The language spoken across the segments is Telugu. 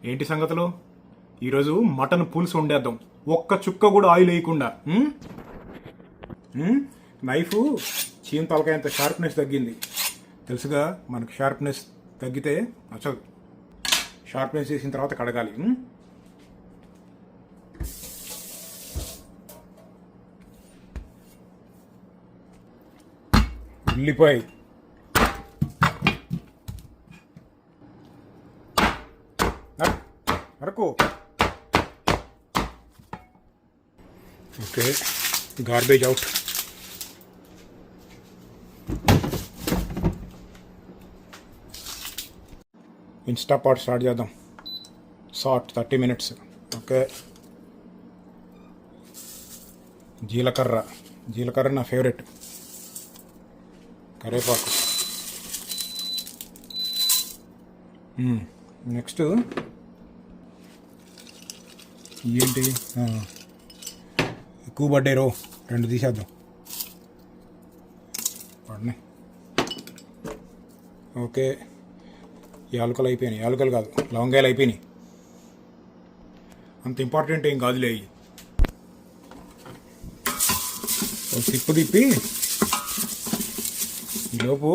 ఏంటి సంగతులు? ఈరోజు మటన్ పులుసు వండేద్దాం, ఒక్క చుక్క కూడా ఆయిల్ వేయకుండా. నైఫ్ చీమ తలకాయంత షార్ప్నెస్ తగ్గింది. తెలుసుగా మనకు షార్ప్నెస్ తగ్గితే నచ్చదు. షార్ప్నెస్ చేసిన తర్వాత కడగాలి. ఉల్లిపాయ, అరకు, okay, garbage out. Instant Pot start చేద్దాం. Short 30 minutes. ఓకే, జీలకర్ర నా ఫేవరెట్. కరివేపాకు. నెక్స్ట్ ఏంటి, ఎక్కువ పడ్డాయి రో, 2 తీసేద్దాం. పడినాయి. ఓకే, యాలకులు అయిపోయినాయి. యాలకులు కాదు, లవంగాయలు అయిపోయినాయి. అంత ఇంపార్టెంట్ ఏం కాదులే. తిప్పి ఈలోపు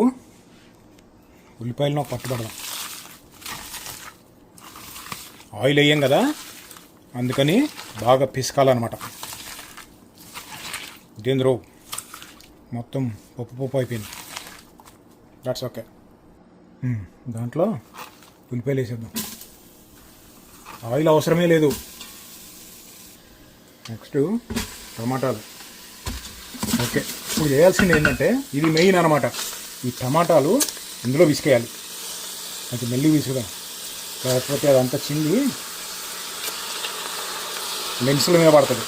ఉల్లిపాయలను పట్టుబడదాం. ఆయిల్ వేయం కదా, అందుకని బాగా పిసకాలన్నమాట. ఇదేంద్రో మొత్తం పప్పు అయిపోయింది. That's okay. దాంట్లో ఉల్లిపాయలు వేసేద్దాం. ఆయిల్ అవసరమే లేదు. నెక్స్ట్ టమాటాలు. ఓకే, ఇప్పుడు చేయాల్సింది ఏంటంటే, ఇది మెయిన్ అనమాట. ఈ టమాటాలు ఇందులో విసికేయాలి. అది మెల్లి విసుకుదాం, లేకపోతే అదంతా చింది లెన్సుల మీద పడుతుంది.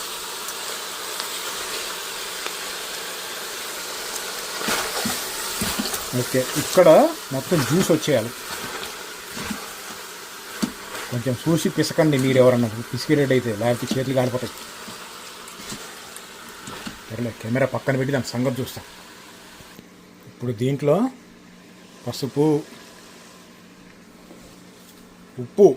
ఓకే, ఇక్కడ మొత్తం జ్యూస్ వచ్చేయాలి. కొంచెం చూసి పిసకండి మీరు ఎవరన్నా పిసికిరేట్ అయితే, లేకపోతే చేతులు కాలిపోతాయి. సరేలే, కెమెరా పక్కన పెట్టి దాని సంగతి చూస్తాం. ఇప్పుడు దీంట్లో పసుపు, ఉప్పు,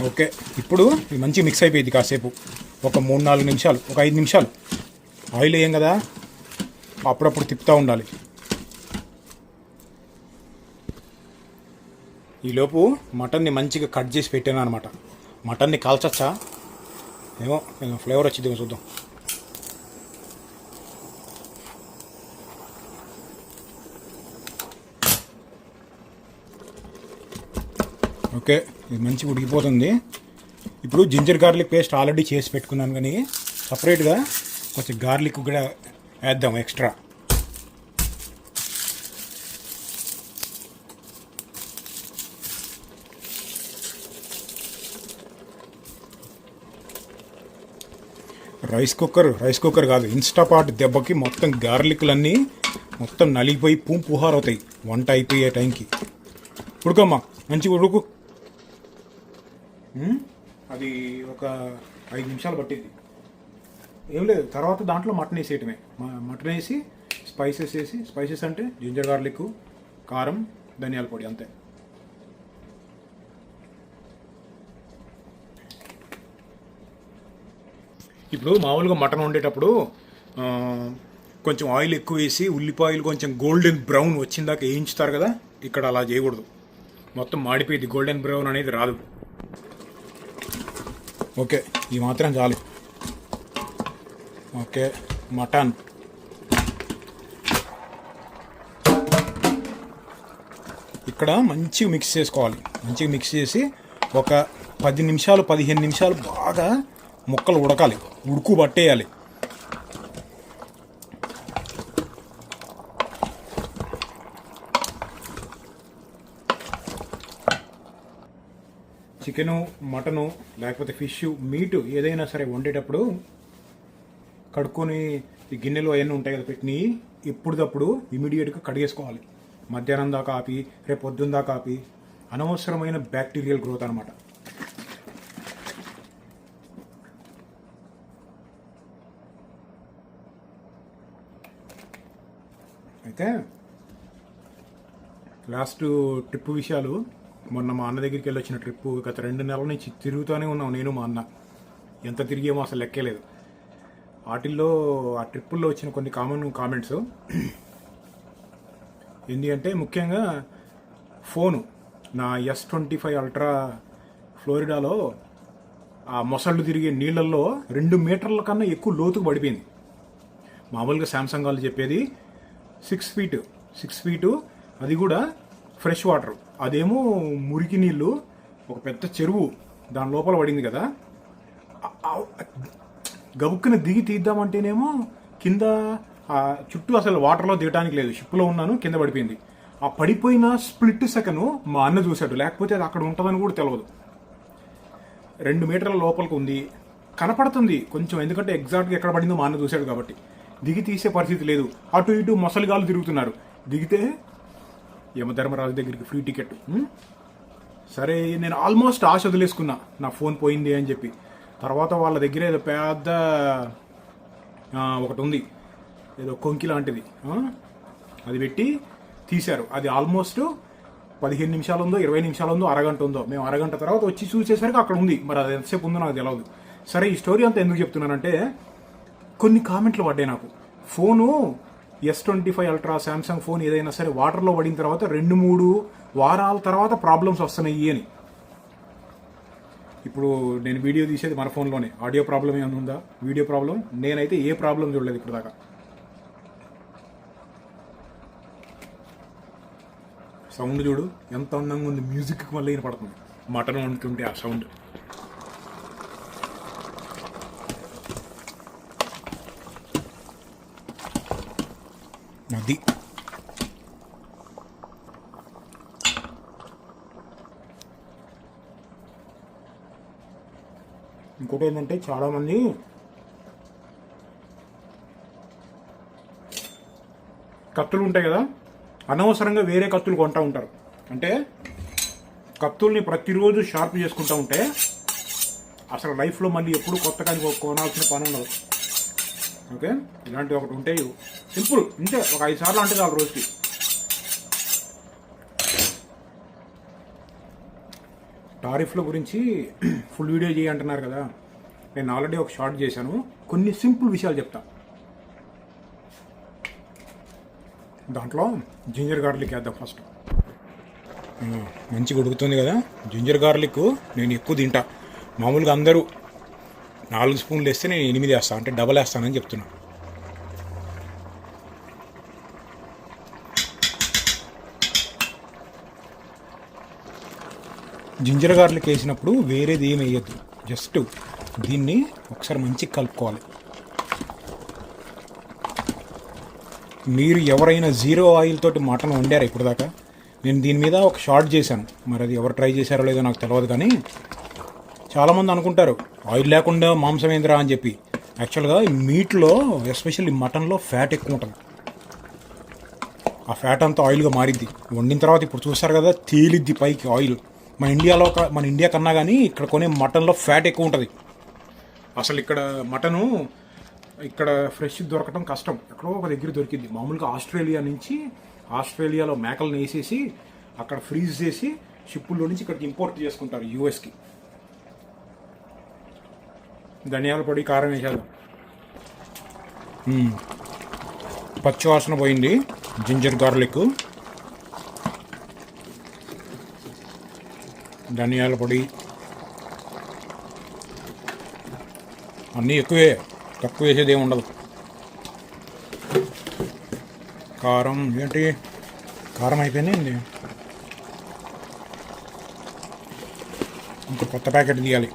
ఓకే. ఇప్పుడు ఇది మంచి మిక్స్ అయిపోయింది. కాసేపు ఒక 3-4 నిమిషాలు, ఒక 5 నిమిషాలు ఆయిల్ వేయం కదా, అప్పుడప్పుడు తిప్పుతూ ఉండాలి. ఈలోపు మటన్ని మంచిగా కట్ చేసి పెట్టాను అనమాట. మటన్ని కాల్చచ్చా ఏమో, ఫ్లేవర్ వచ్చింది చూద్దాం. ఓకే, ఇది మంచిగా ఉడికిపోతుంది. ఇప్పుడు జింజర్ గార్లిక్ పేస్ట్ ఆల్రెడీ చేసి పెట్టుకున్నాను, కానీ సపరేట్గా కొంచెం గార్లిక్ కూడా వేద్దాం ఎక్స్ట్రా. రైస్ కుక్కర్ కాదు, ఇన్స్టాపాట్ దెబ్బకి మొత్తం గార్లిక్లన్నీ మొత్తం నలిగిపోయి పుహార్ అవుతాయి వంట అయిపోయే టైంకి. ఉడకమ్మా, మంచిగా ఉడుకు. అది ఒక 5 నిమిషాలు పట్టింది. ఏం లేదు, తర్వాత దాంట్లో మటన్ వేసేయటమే. మటన్ వేసి స్పైసెస్ అంటే జింజర్ గార్లిక్, కారం, ధనియాల పొడి, అంతే. ఇప్పుడు మామూలుగా మటన్ వండేటప్పుడు కొంచెం ఆయిల్ ఎక్కువ వేసి ఉల్లిపాయలు కొంచెం గోల్డెన్ బ్రౌన్ వచ్చిందాక వేయించుతారు కదా, ఇక్కడ అలా చేయకూడదు. మొత్తం మాడిపోయింది, గోల్డెన్ బ్రౌన్ అనేది రాదు. ఓకే, ఇది మాత్రం చాలు. ఓకే, మటన్ ఇక్కడ మంచిగా మిక్స్ చేసుకోవాలి. మంచిగా మిక్స్ చేసి ఒక 10 నిమిషాలు 15 నిమిషాలు బాగా ముక్కలు ఉడకాలి, ఉడుకు పట్టేయాలి. చికెను, మటను, లేకపోతే ఫిష్, మీటు ఏదైనా సరే వండేటప్పుడు కడుక్కొని ఈ గిన్నెలో అవన్నీ ఉంటాయి కదా పెట్టినవి, ఎప్పుడుదప్పుడు ఇమీడియట్గా కడిగేసుకోవాలి. మధ్యాహ్నం దాకా ఆపి, రేపు పొద్దున్న దాకా ఆపి, అనవసరమైన బ్యాక్టీరియల్ గ్రోత్ అనమాట. అయితే లాస్ట్ ట్రిప్ విషయాలు, మొన్న మా అన్న దగ్గరికి వెళ్ళి వచ్చిన ట్రిప్పు గత 2 నెలల నుంచి తిరుగుతూనే ఉన్నాం నేను మా అన్న. ఎంత తిరిగేమో అసలు లెక్కలేదు. వాటిల్లో ఆ ట్రిప్పుల్లో వచ్చిన కొన్ని కామెంట్స్ ఏంటి అంటే, ముఖ్యంగా ఫోను నా S25 అల్ట్రా ఫ్లోరిడాలో ఆ మొసళ్ళు తిరిగే నీళ్ళల్లో 2 మీటర్ల కన్నా ఎక్కువ లోతుకు పడిపోయింది. మామూలుగా శాంసంగ్ వాళ్ళు చెప్పేది 6 ఫీటు, అది కూడా ఫ్రెష్ వాటర్. అదేమో మురికి నీళ్ళు, ఒక పెద్ద చెరువు దాని లోపల పడింది కదా. గబుక్కున దిగి తీద్దామంటేనేమో కింద చుట్టూ అసలు వాటర్లో దిగడానికి లేదు. షిప్లో ఉన్నాను, కింద పడిపోయింది. ఆ పడిపోయిన స్ప్లిట్ సెకండ్ మా అన్న చూశాడు, లేకపోతే అది అక్కడ ఉంటుందని కూడా తెలియదు. 2 మీటర్ల లోపలికి ఉంది, కనపడుతుంది కొంచెం, ఎందుకంటే ఎగ్జాక్ట్గా ఎక్కడ పడిందో మా అన్న చూశాడు కాబట్టి. దిగి తీసే పరిస్థితి లేదు. అటు ఇటు మొసలిగాళ్ళు తిరుగుతున్నారు. దిగితే యమధర్మరాజు దగ్గరికి ఫ్రీ టికెట్. సరే, నేను ఆల్మోస్ట్ ఆశ వదిలేసుకున్నా, నా ఫోన్ పోయింది అని చెప్పి. తర్వాత వాళ్ళ దగ్గర ఏదో పెద్ద ఒకటి ఉంది, ఏదో కొంకి లాంటిది, అది పెట్టి తీశారు. అది ఆల్మోస్ట్ 15 నిమిషాలు ఉందో, 20 నిమిషాలు ఉందో, అరగంట ఉందో. మేము అరగంట తర్వాత వచ్చి చూసేసరికి అక్కడ ఉంది. మరి అది ఎంతసేపు ఉందో నాకు తెలియదు. సరే, ఈ స్టోరీ అంతా ఎందుకు చెప్తున్నానంటే, కొన్ని కామెంట్లు పడ్డాయి నాకు. Phone S25 ultra Samsung phone ఏదైనా సరే వాటర్లో పడిన తర్వాత 2-3 వారాల తర్వాత ప్రాబ్లమ్స్ వస్తున్నాయి అని. ఇప్పుడు నేను వీడియో తీసేది మన ఫోన్లోనే. ఆడియో ప్రాబ్లం ఏమైనా ఉందా, వీడియో ప్రాబ్లం? నేనైతే ఏ ప్రాబ్లం చూడలేదు ఇప్పుడు దాకా. సౌండ్ చూడు ఎంత అందంగా ఉంది, మ్యూజిక్ మళ్ళీ వినపడుతుంది మటన్ వండుతుంటే ఆ సౌండ్. అది ఇంకోటి ఏంటంటే, చాలామంది కత్తులు ఉంటాయి కదా, అనవసరంగా వేరే కత్తులు కొంటూ ఉంటారు. అంటే కత్తుల్ని ప్రతిరోజు షార్ప్ చేసుకుంటూ ఉంటే అసలు లైఫ్లో మళ్ళీ ఎప్పుడు కొత్తగా కొనాల్సిన పని ఉండదు. ఓకే, ఇలాంటివి ఒకటి ఉంటాయి, సింపుల్, ఇంతే. ఒక 5 సార్లు అంటే చాలు రోజుకి. టారిఫ్ల గురించి ఫుల్ వీడియో చేయంటున్నారు కదా, నేను ఆల్రెడీ ఒక షార్ట్ చేశాను. కొన్ని సింపుల్ విషయాలు చెప్తా. దాంట్లో జింజర్ గార్లిక్ వేద్దాం ఫస్ట్. మంచిగా ఉడుకుతుంది కదా. జింజర్ గార్లిక్ నేను ఎక్కువ తింటా. మామూలుగా అందరూ 4 స్పూన్లు వేస్తే నేను 8 వేస్తాను, అంటే డబల్ వేస్తానని చెప్తున్నా. జింజర్ గార్లిక్ వేసినప్పుడు వేరేది ఏమి వేయద్దు, జస్ట్ దీన్ని ఒకసారి మంచిగా కలుపుకోవాలి. మీరు ఎవరైనా 0 ఆయిల్ తోటి మటన్ వండారా ఇప్పుడు దాకా? నేను దీని మీద ఒక షార్ట్ చేశాను, మరి అది ఎవరు ట్రై చేశారో లేదో నాకు తెలియదు. కానీ చాలామంది అనుకుంటారు ఆయిల్ లేకుండా మాంసం ఏందిరా అని చెప్పి. యాక్చువల్గా మీట్లో, ఎస్పెషల్లీ మటన్లో ఫ్యాట్ ఎక్కువ ఉంటుంది. ఆ ఫ్యాట్ అంతా ఆయిల్గా మారిద్ది వండిన తర్వాత. ఇప్పుడు చూస్తారు కదా, తేలిద్ది పైకి ఆయిల్. మన ఇండియా కన్నా కానీ ఇక్కడ కొనే మటన్లో ఫ్యాట్ ఎక్కువ ఉంటుంది. అసలు ఇక్కడ మటను ఇక్కడ ఫ్రెష్ దొరకటం కష్టం, ఎక్కడో ఒక దగ్గర దొరికింది. మామూలుగా ఆస్ట్రేలియాలో మేకలను వేసేసి అక్కడ ఫ్రీజ్ చేసి షిప్పుల్లో నుంచి ఇక్కడికి ఇంపోర్ట్ చేసుకుంటారు, యూఎస్కి. ధనియాల పొడి, కారం వేసేద్దాం. పచ్చి వాసన పోయింది. జింజర్ గార్లిక్, ధనియాల పొడి అన్నీ ఎక్కువే, తక్కువ వేసేది ఏమి ఉండదు. కారం ఏంటి, కారం అయిపోయింది, ఇంకా కొత్త ప్యాకెట్ తీయాలి.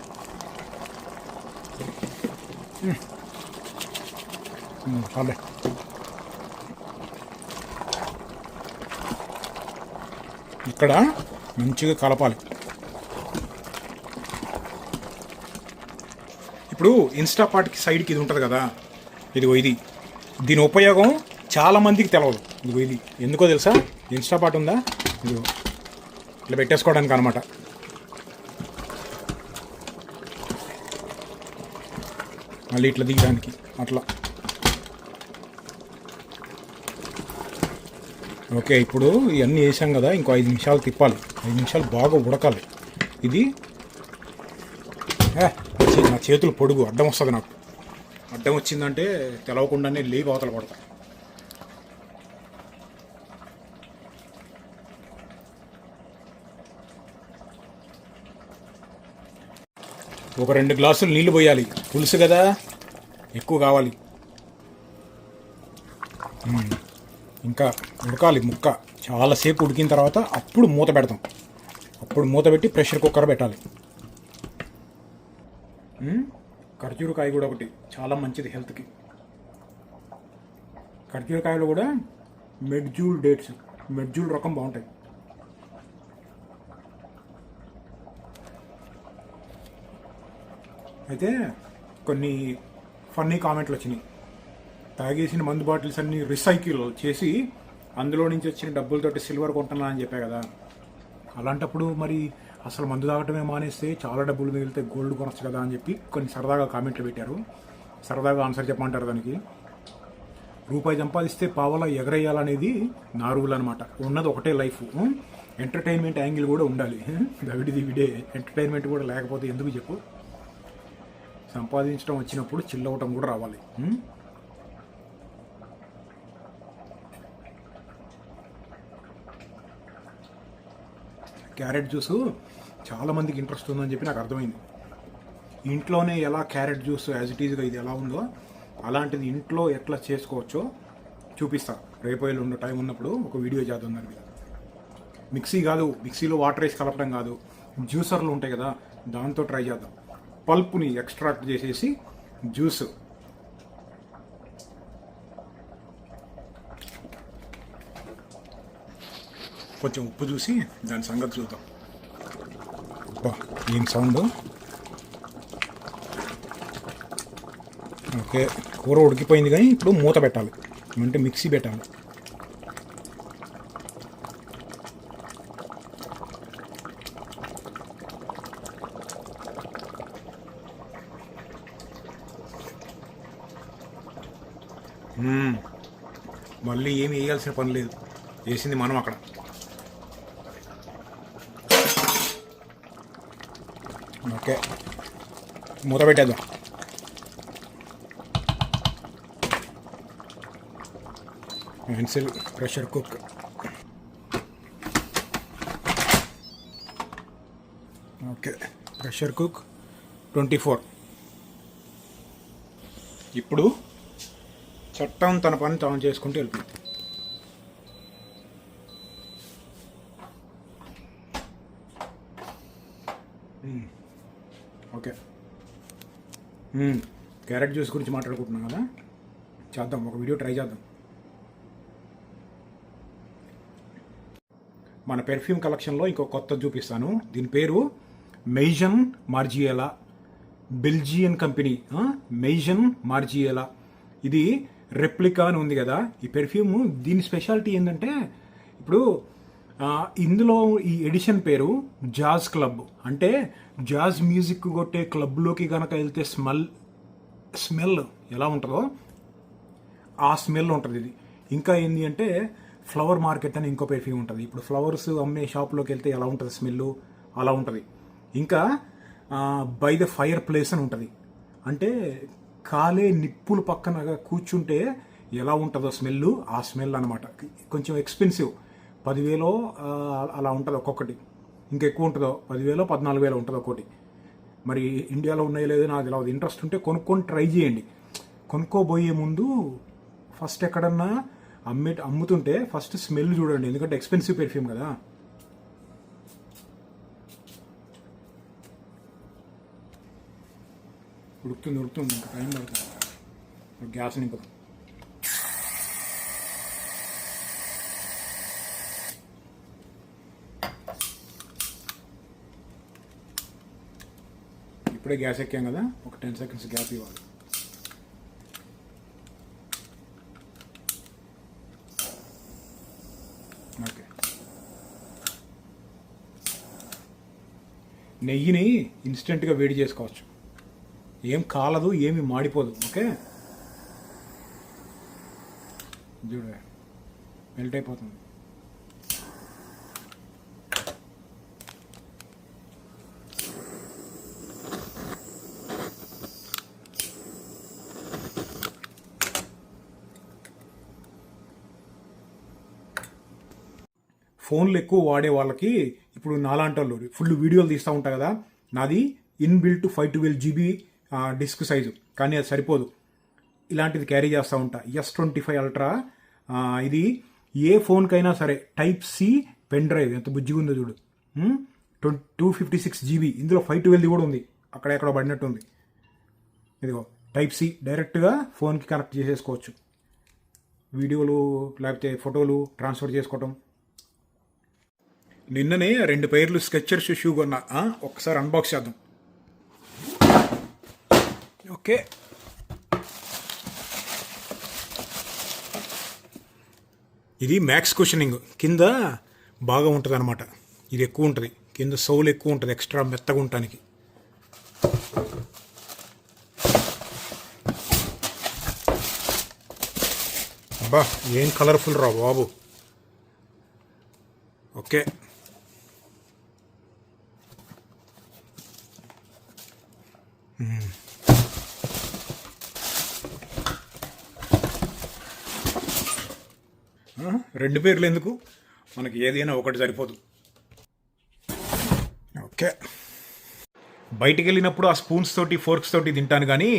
చాలే. ఇక్కడ మంచిగా కలపాలి. ఇప్పుడు ఇన్స్టాపాట్కి సైడ్కి ఇది ఉంటుంది కదా, ఇది దీని ఉపయోగం చాలామందికి తెలియదు. ఇది ఎందుకో తెలుసా? ఇన్స్టాపాట్ ఉందా, ఇది ఇట్లా పెట్టేసుకోవడానికి అనమాట. మళ్ళీ ఇట్లా దిగడానికి అట్లా. ఓకే, ఇప్పుడు ఇవన్నీ వేసాం కదా, ఇంకో 5 నిమిషాలు తిప్పాలి. 5 నిమిషాలు బాగా ఉడకాలి. ఇది నా చేతులు పొడుగు అడ్డం వస్తుంది. నాకు అడ్డం వచ్చిందంటే తెలవకుండానే లేవి అవతల పడతా. ఒక 2 గ్లాసులు నీళ్లు పోయాలి. పులుసు కదా, ఎక్కువ కావాలి. ఇంకా ఉడకాలి ముక్క. చాలాసేపు ఉడికిన తర్వాత అప్పుడు మూత పెడతాం. అప్పుడు మూత పెట్టి ప్రెషర్ కుక్కర్ పెట్టాలి. ఖర్జూరకాయ కూడా ఒకటి చాలా మంచిది హెల్త్కి. ఖర్జూరకాయలు కూడా మెడ్జూల్ డేట్స్, మెడ్జూల్ రకం బాగుంటాయి. అయితే కొన్ని ఫన్నీ కామెంట్లు వచ్చినాయి. తాగేసిన మందు బాటిల్స్ అన్ని రీసైకిల్ చేసి అందులో నుంచి వచ్చిన డబ్బులతోటి సిల్వర్ కొంటున్నా అని చెప్పా కదా. అలాంటప్పుడు మరి అసలు మందు తాగటమే మానేస్తే చాలా డబ్బులు మిగిలితే గోల్డ్ కొనొచ్చు కదా అని చెప్పి కొన్ని సరదాగా కామెంట్లు పెట్టారు. సరదాగా ఆన్సర్ చెప్పమంటారు దానికి. రూపాయి సంపాదిస్తే పావలా ఎగరేయాలనేది నా రూల్ అనమాట. ఉన్నది ఒకటే లైఫ్. ఎంటర్టైన్మెంట్ యాంగిల్ కూడా ఉండాలి. దవిడిది విడే ఎంటర్టైన్మెంట్ కూడా లేకపోతే ఎందుకు చెప్పు. సంపాదించడం వచ్చినప్పుడు చిల్లవటం కూడా రావాలి. క్యారెట్ జ్యూసు చాలామందికి ఇంట్రెస్ట్ ఉందని చెప్పి నాకు అర్థమైంది. ఇంట్లోనే ఎలా క్యారెట్ జ్యూస్ యాజ్ ఇట్ ఈజ్గా ఇది ఎలా ఉందో అలాంటిది ఇంట్లో ఎట్లా చేసుకోవచ్చో చూపిస్తా. రేపు ఎల్లుండి టైం ఉన్నప్పుడు ఒక వీడియో చేద్దాం దాని మీద. మిక్సీ కాదు, మిక్సీలో వాటర్ వేసి కలపడం కాదు, జ్యూసర్లు ఉంటాయి కదా దాంతో ట్రై చేద్దాం. పల్ప్ని ఎక్స్ట్రాక్ట్ చేసేసి జ్యూస్. కొంచెం ఉప్పు చూసి దాని సంగతి చూద్దాం. ఏం సౌండ్. ఓకే, కూర ఉడికిపోయింది కానీ ఇప్పుడు మూత పెట్టాలి, అంటే మిక్సీ పెట్టాలి. మళ్ళీ ఏమి వేయాల్సిన పని లేదు, వేసింది మనం అక్కడ. ఓకే, మూత పెట్టేద్దాం. హ్యాన్సిల్ pressure cook. Okay, pressure cook 24. ఇప్పుడు చట్టం తన పని తాను చేసుకుంటూ వెళ్తుంది. ఓకే, క్యారెట్ జ్యూస్ గురించి మాట్లాడుకుంటున్నాం కదా, చేద్దాం ఒక వీడియో ట్రై చేద్దాం. మన పెర్ఫ్యూమ్ కలెక్షన్లో ఇంకో కొత్త చూపిస్తాను. దీని పేరు మెయిజన్ మార్జియేలా, బెల్జియన్ కంపెనీ. మెయిజన్ మార్జియేలా. ఇది రెప్లికా అని ఉంది కదా ఈ పెర్ఫ్యూమ్. దీని స్పెషాలిటీ ఏంటంటే ఇప్పుడు ఇందులో ఈ ఎడిషన్ పేరు జాజ్ క్లబ్. అంటే జాజ్ మ్యూజిక్ కొట్టే క్లబ్లోకి కనుక వెళ్తే స్మెల్ ఎలా ఉంటుందో ఆ స్మెల్ ఉంటుంది ఇది. ఇంకా ఏంటి అంటే ఫ్లవర్ మార్కెట్ అని ఇంకో పెర్ఫ్యూమ్ ఉంటుంది. ఇప్పుడు ఫ్లవర్స్ అమ్మే షాప్లోకి వెళ్తే ఎలా ఉంటుంది స్మెల్, అలా ఉంటుంది. ఇంకా బై ద ఫైర్ ప్లేస్ అని ఉంటుంది. అంటే కాలే నిప్పులు పక్కన కూర్చుంటే ఎలా ఉంటుందో స్మెల్, ఆ స్మెల్ అనమాట. కొంచెం ఎక్స్పెన్సివ్, 10,000 అలా ఉంటుంది ఒక్కొక్కటి. ఇంకెక్కువ ఉంటుందో 10,000 14,000 ఉంటుంది ఒక్కొక్కటి. మరి ఇండియాలో ఉన్నాయో లేదో నాకు తెలియదు. ఇంట్రెస్ట్ ఉంటే కొనుక్కొని ట్రై చేయండి. కొనుక్కోబోయే ముందు ఫస్ట్ ఎక్కడన్నా అమ్ముతుంటే ఫస్ట్ స్మెల్ చూడండి, ఎందుకంటే ఎక్స్పెన్సివ్ పెర్ఫ్యూమ్ కదా. ఉడుకుతుంది ఇంకా టైం పడుతుంది. గ్యాస్ నింపుదాం. ఇప్పుడే గ్యాస్ ఎక్కాం కదా, ఒక 10 seconds గ్యాప్ ఇవ్వాలి. ఓకే, నెయ్యిని ఇన్స్టెంట్గా వేడి చేసుకోవచ్చు. ఏం కాలదు, ఏమి మాడిపోదు. ఓకే, చూడ మెల్ట్ అయిపోతుంది. ఫోన్లు ఎక్కువ వాడే వాళ్ళకి ఇప్పుడు నాలాంటి వాళ్ళు ఫుల్ వీడియోలు తీస్తూ ఉంటారు కదా, నాది ఇన్బిల్ట్ 512 GB డిస్క్ సైజు, కానీ అది సరిపోదు. ఇలాంటిది క్యారీ చేస్తూ ఉంటా. S25 ultra. ఇది ఏ ఫోన్కైనా సరే టైప్ సి పెన్ డ్రైవ్, ఎంత బుజ్జిగా ఉందో చూడు. 256 GB. ఇందులో 512 కూడా ఉంది, అక్కడెక్కడ పడినట్టు ఉంది. ఇదిగో టైప్ సి, డైరెక్ట్గా ఫోన్కి కనెక్ట్ చేసేసుకోవచ్చు. వీడియోలు లేకపోతే ఫోటోలు ట్రాన్స్ఫర్ చేసుకోవటం. నిన్ననే 2 పేర్లు స్కెచర్స్ షూ కొన్నా. ఒక్కసారి అన్బాక్స్ చేద్దాం. ఓకే, ఇది మ్యాక్స్ కుషనింగ్, కింద బాగా ఉంటుంది అనమాట. ఇది ఎక్కువ ఉంటుంది, కింద సోల్ ఎక్కువ ఉంటుంది, ఎక్స్ట్రా మెత్తగా ఉండటానికి. అబ్బా ఏం కలర్ఫుల్ రా బాబు. ఓకే, రెండు పేర్లు ఎందుకు, మనకి ఏదైనా ఒకటి సరిపోదు. ఓకే, బయటికి వెళ్ళినప్పుడు ఆ స్పూన్స్ తోటి ఫోర్క్స్ తోటి తింటాను, కానీ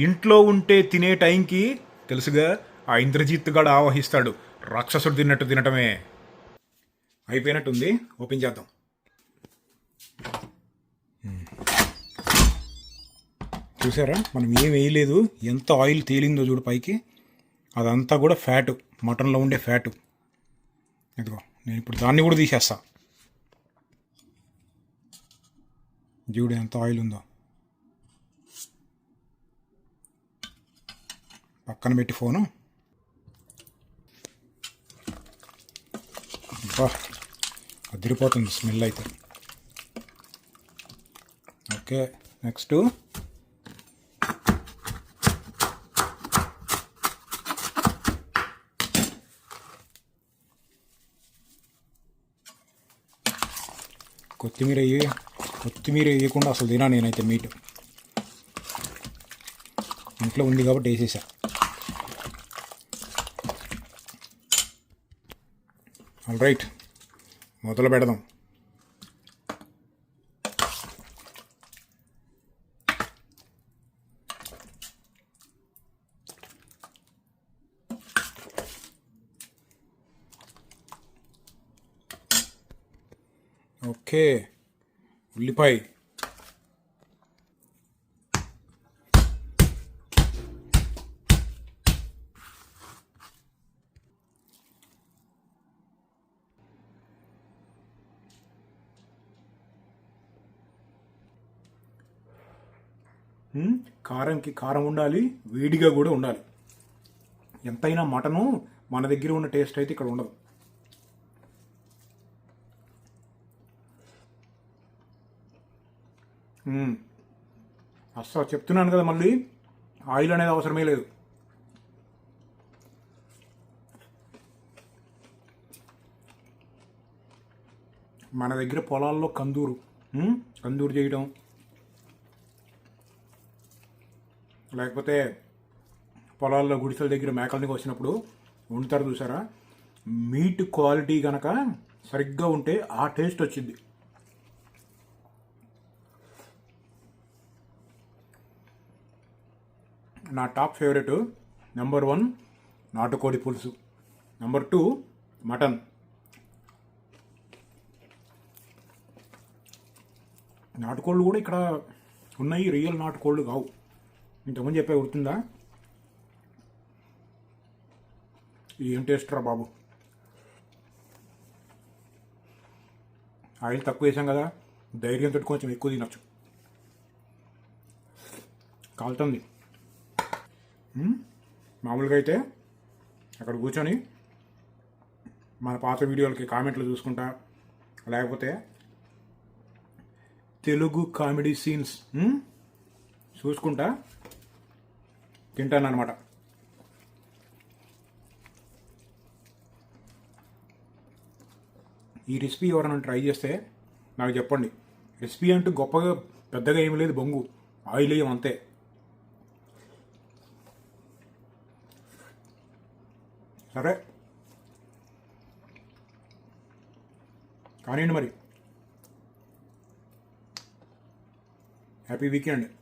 ఇంట్లో ఉంటే తినే టైంకి తెలుసుగా ఆ ఇంద్రజిత్ గడ ఆవహిస్తాడు, రాక్షసుడు తిన్నట్టు తినటమే. అయిపోయినట్టుంది, ఓపెన్ చేద్దాం. చూసారా, మనం ఏం వేయలేదు, ఎంత ఆయిల్ తేలిందో చూడు పైకి. అదంతా కూడా ఫ్యాటు, మటన్లో ఉండే ఫ్యాటు. ఇదిగో నేను ఇప్పుడు దాన్ని కూడా తీసేస్తా. చూడు ఎంత ఆయిల్ ఉందో. పక్కన పెట్టి ఫోను. బా అదిరిపోతుంది స్మెల్ అయితే. ఓకే, నెక్స్ట్ కొత్తిమీర వేయకుండా అసలు తినా నేనైతే మీట్. ఇంట్లో ఉంది కాబట్టి వేసేసా. ఆల్ రైట్, మొదలు పెడదాం. ఓకే, ఉల్లిపాయ. కారంకి కారం ఉండాలి, వేడిగా కూడా ఉండాలి. ఎంతైనా మటను మన దగ్గర ఉన్న టేస్ట్ అయితే ఇక్కడ ఉండదు. అస్సలు చెప్తున్నాను కదా, మళ్ళీ ఆయిల్ అనేది అవసరమే లేదు. మన దగ్గర పొలాల్లో కందూరు చేయడం, లేకపోతే పొలాల్లో గుడిసెల దగ్గర మేకలని వచ్చినప్పుడు వండుతారు చూసారా, మీట్ క్వాలిటీ కనుక సరిగ్గా ఉంటే ఆ టేస్ట్ వచ్చింది. నా టాప్ ఫేవరెట్ నెంబర్ 1 నాటుకోడి పులుసు, నెంబర్ 2 మటన్. నాటుకోళ్ళు కూడా ఇక్కడ ఉన్నాయి, రియల్ నాటుకోళ్ళు కావు. ఇంతకుముందు చెప్పే గుర్తుందా? ఏం టేస్ట్ రా బాబు. ఆయిల్ తక్కువ వేసాం కదా, ధైర్యంతో కొంచెం ఎక్కువ తినచ్చు. కాలుతుంది. మామూలుగా అయితే అక్కడ కూర్చొని మన పాత వీడియోలకి కామెంట్లు చూసుకుంటా, లేకపోతే తెలుగు కామెడీ సీన్స్ చూసుకుంటా తింటాను అనమాట. ఈ రెసిపీ ఎవరైనా ట్రై చేస్తే నాకు చెప్పండి. రెసిపీ అంటూ గొప్పగా పెద్దగా ఏమి లేదు, బొంగు ఆయిల్ వేయం అంతే. సరే, కానివ్వండి మరి. Happy weekend.